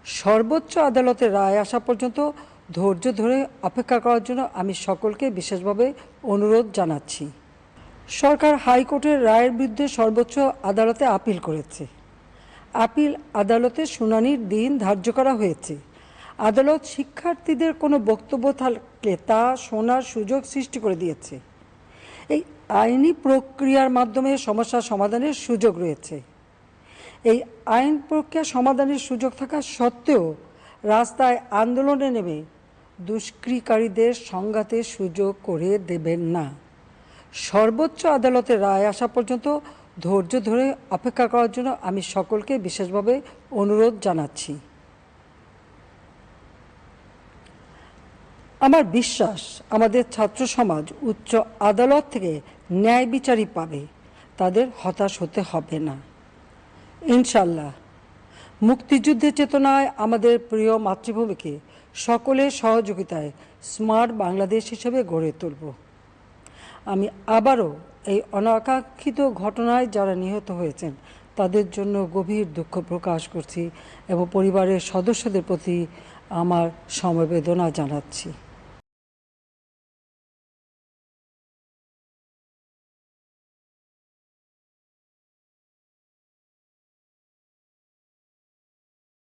সর্বোচ্চ আদালতের রায় আসা পর্যন্ত ধৈর্য ধরে অপেক্ষা করার জন্য আমি সকলকে বিশেষভাবে অনুরোধ জানাচ্ছি। সরকার হাইকোর্টের রায়ের বিরুদ্ধে সর্বোচ্চ আদালতে আপিল করেছে। আপিল আদালতে শুনানির দিন ধার্য করা হয়েছে। আদালত শিক্ষার্থীদের কোনো বক্তব্য থাকলে তা শোনার সুযোগ সৃষ্টি করে দিয়েছে। এই আইনি প্রক্রিয়ার মাধ্যমে সমস্যা সমাধানের সুযোগ রয়েছে। এই আইন প্রক্রিয়া সমাধানের সুযোগ থাকা সত্ত্বেও রাস্তায় আন্দোলনে নেমে দুষ্কৃতিকারীদের সংঘাতের সুযোগ করে দেবেন না। সর্বোচ্চ আদালতের রায় আসা পর্যন্ত ধৈর্য ধরে অপেক্ষা করার জন্য আমি সকলকে বিশেষভাবে অনুরোধ জানাচ্ছি। আমার বিশ্বাস আমাদের ছাত্র সমাজ উচ্চ আদালত থেকে ন্যায় বিচারই পাবে, তাদের হতাশ হতে হবে না ইনশাল্লাহ। মুক্তিযুদ্ধের চেতনায় আমাদের প্রিয় মাতৃভূমিকে সকলের সহযোগিতায় স্মার্ট বাংলাদেশ হিসেবে গড়ে তুলব। আমি আবারও এই অনাকাঙ্ক্ষিত ঘটনায় যারা নিহত হয়েছেন তাদের জন্য গভীর দুঃখ প্রকাশ করছি এবং পরিবারের সদস্যদের প্রতি আমার সমবেদনা জানাচ্ছি।